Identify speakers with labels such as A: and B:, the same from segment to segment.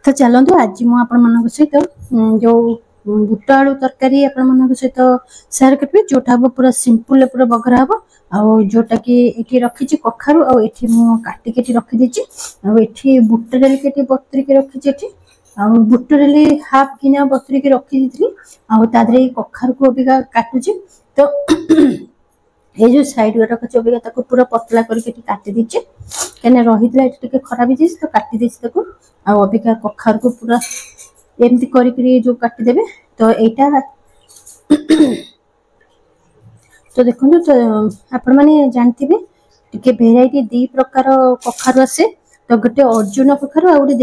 A: तो चलतु आज मुझे सहित जो बुट आलू तरकारी आपण सहित सेयार करी जोटा हम पूरा सिंपल पूरा बघरा हम आउ जोटा कि ये रखी कखारु आठी काटिकी रखीदी आठी बुट डाल के बतरिक रखी बुट डाल हाफ गिना बतरिक रखी दी आदि कखारु को अबिका काटुची तो ये जो साइड गुड़ा अच्छे अबिका पूरा पतला करके काटी दीचे कहीं रही टे खराब हो तो काटी देसी अबिका कखार को पूरा एमती करी जो काटिदेवे तो यहाँ तो देखो तो आपण मैंने जानते टे भेराइटी दी प्रकार कखारु आसे तो गोटे अर्जुन कखारु आ गोटे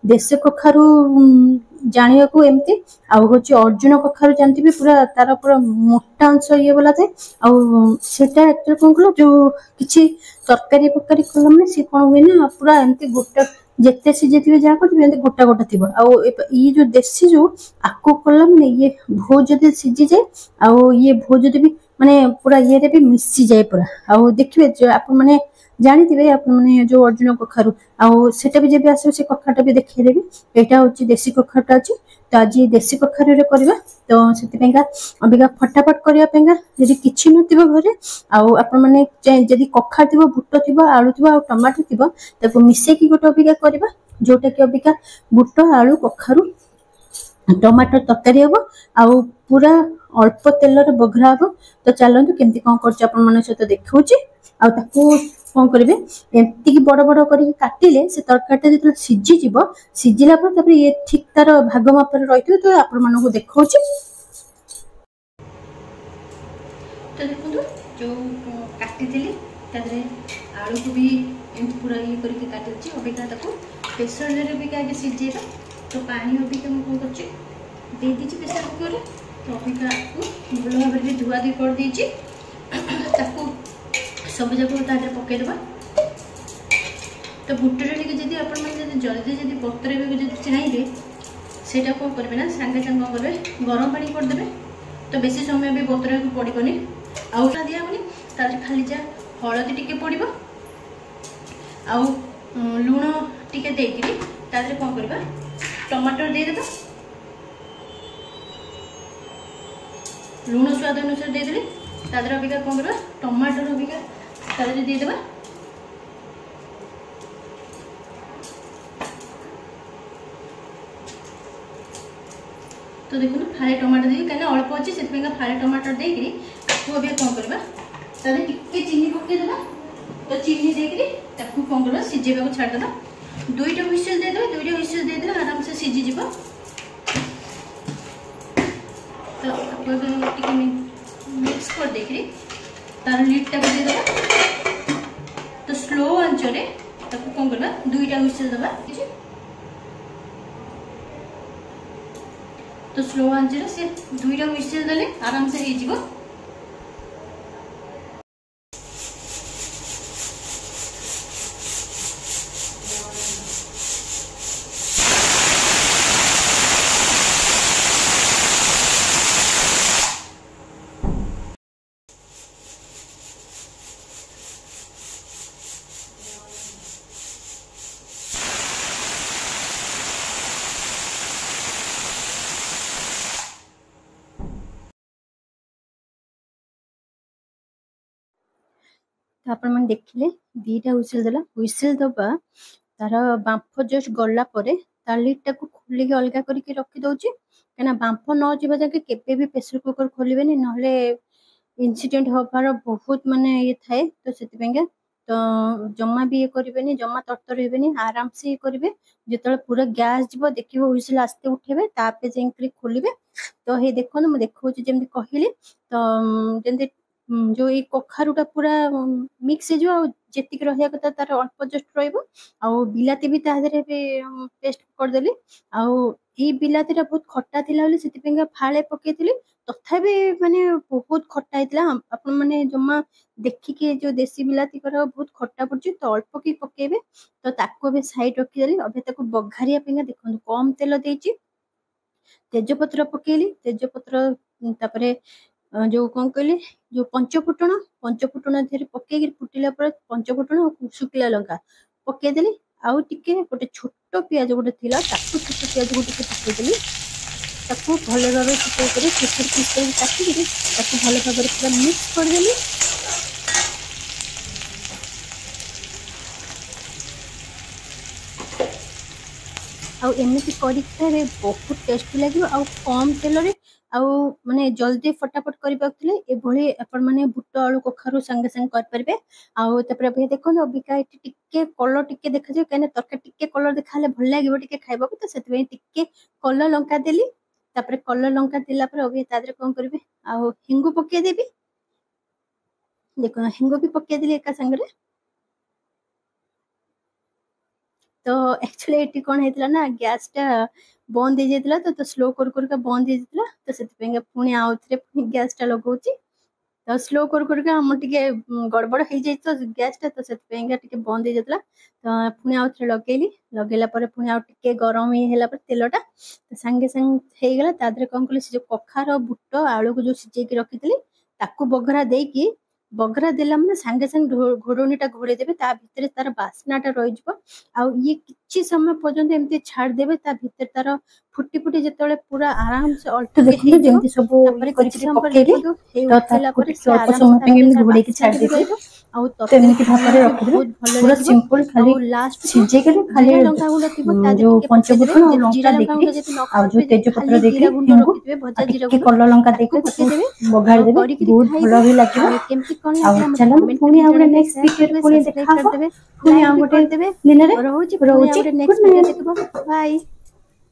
A: देशी कखारु जानिया को एमती आउ हूँ अर्जुन कखारु जानते पूरा तार पूरा मोटा अंश ये वाला थे आटा एक्चुअली कौन कल जो किसी तरकारी फरकारी कला मैंने सी कौन हुए ना पूरा एमती गोटा जिते सीझे जहाँ कर गोटा गोटा थी ये जो देशी जो आको कला मैंने ये भो जदि सीझी जाए आउ ये भो जदि भी माने पूरा ये भी मिसी जाए पूरा आउ देखिए आप मैंने जानी आप जो अर्जुन कखारु आटा भी जब आस कखाटा भी देखदेवी यहाँ हूँ देशी कखाटा अच्छी तो आज देशी कखारु करवा तो से अबिका फटाफट करने किसी नथिबो घरे आपने जदि कखार थी बुट थी आलू थी टमाटो थी मिसेकी गोटे अबिका करवा जोटा कि अबिका बुट आलू कखारु टमाटर तरकारी हम आउ पूरा अल्प तेल बघरा हम तो चलतु केमती कौन कर सहित देखा कौन करेंगे एमती बड़ बड़ कर काटिले से तरकारी जो सीझीज सीझिला ये ठीक तार भाग माप रही तो आपको देखा तो देखो जो काटिदेली आलू को भी पूरा ये करके काटी अबिका प्रेसर भी आगे सीझेगा तो पानी अबिका कौन कर प्रेसर कुकर तो अबिका भल भाव में धुआ धुई कर देची सब जाक पकईदबा तो बुट डाल के जब आप जल्दी जब बतरे चाहिए सेटा कौन करेंगे ना सांगे सांगे करेंगे गरम पानी करदे तो बेसी समय भी बतरा पड़ोनी आउटा दिहबनी खाली जहाँ हलदी टिके पड़ो आउ लुण टिके देकरी कौन करवा टमाटर देदेबा लुण स्वाद अनुसार देदेली अबिका कौन करवा टमाटर अबिका देदेबा तो देखो फाड़े टमाटर देवी कहीं अल्प अच्छे से फाड़े टमाटर देकरी आपको अभी कौन करवा टिके चीनी पकईदेवा तो चीनी देकरी कौन करवा सीझेबा को छाड़देवा दुईटा हुइसेल देदेवा आराम से सीझीज तो आपको मिक्स कर देकरी तार लिडटा को देदेवा तो स्लो आंचरे कौन करवा दुईटा हुइसेल देवा तो स्लो आंचरे से दुईटा हुइसेल देले आराम से हो जिवो तो आप देखिले दीटा हुइसेल देला हुइसेल दबा तार बांफ जस्ट गला परे तार लिडटा को खोलिक अलग करके रखी दउची कना बांफ न जिबा जाके केबे भी प्रेशर कुकर खोलिबेनी नहले इंसिडेंट होबार बहुत माने ये थाए तो सेतिबेंगा तो जम्मा भी ये करेनि जम्मा तरतर हेबेनी आराम से ये करेंगे जो पूरा गैस जीव देखिए हुइसेल आस्ते उठेबे तापे जेंकरी खोलिबे तो हे देखो ना मैं देखो जेमती कहली तो जेमती जो ये कखारुटा पूरा मिक्स हो जी रहा कथा तार अल्प जस्ट बिलाती भी पेस्ट करदेली आई बिलातीटा बहुत खट्टा थी फाड़े पकईली तथापि माने बहुत खट्टा होता आपण मैंने जमा देखिए जो देसी बिलाती बहुत खट्टा पड़ी तो अल्प कि पकेबे तो ताको साइड रखीदेली अभी बघारिया देखो कम तेल देती तेजपत्र पकेली तेजपत्र जो कौन कहले जो पंचफुटण देहरे पकईकि फुटिला पंचफुटण शुखिला लंका पकईदेली आउ टिके गोटे छोट पियाज गोटे थिला ताकू छोट पियाज गोटे पकेदेली ताकू भल भाव पकई छोट पिस काटिकी ताकू भल भाव पूरा मिक्स करदेली आउ एमती करे बहुत टेस्टी लगे आउ कम तेल रे आउ माने जल्दी फटाफट करबाले एभली आपण माने बुट आलू कखारु संगे संगे कर परबे आउ तपर अभी देखो अबिका एटी टिके कलर टिके देखा जे कने तरका टिके कलर देखाले भल लागिबो टिके खाइबा को तो सेतबे टिके कलर लंका देली तापर कलर लंका दिला पर अभी तादरे कोन करबे आउ हिंगु पके देबी देखो हिंगु भी पके देली एका संगे तो एक्चुअली एटी कोन हेतला ना गैस टा बंद हो जाइतला तो स्लो कर कर बंद हो जाइतला तो सेतबे पुनी आउथरे पुनी गैस टा लगौची तो स्लो कर कर हम टिके गड़बड़ हो जाई तो गैस टा तो सेतबे टिके बंद हो जाइतला तो पुनी आउथरे लगेली लगेला पर पुनी आउ टिके गरम ही होला पर तेलटा तो संगे संग हे गेला तादरे कोन कले से जो कखार बुट आलू को जो सिजे के रखितली ताकू बघरा देकी बघरा देला माने संगे संग घोड़नीटा घोड़े देबे ता भितरे तार बास्नाटा रहि जबो आ ये किछि समय पर्यंत एमती छाड़ देबे ता भितर तार फुटी फुटी जेतले पूरा आराम से अल्ट देखि जेमती सब किछि पकेबे तो ताला पर से अल्प समय पे एमती घोड़े के छाड़ देबे आ तो एमती भापरे रखि देबे पूरा सिंपल खाली लास्ट सिजे के खाली लंका गुंड थिबो ता जो पंचफुटन और लंका देखि आ जो तेज पत्र देखि हिंगु भजा जीरा के कल्ला लंका देखि पके देबे बघार देबे बहुत भलो भी लागिबो केमती चलो पुणी आउटे नेक्स्ट वीडियो पुणी देखा पुणी आउटे दिन रे रहउची नेक्स्ट वीडियो देखबो बाय।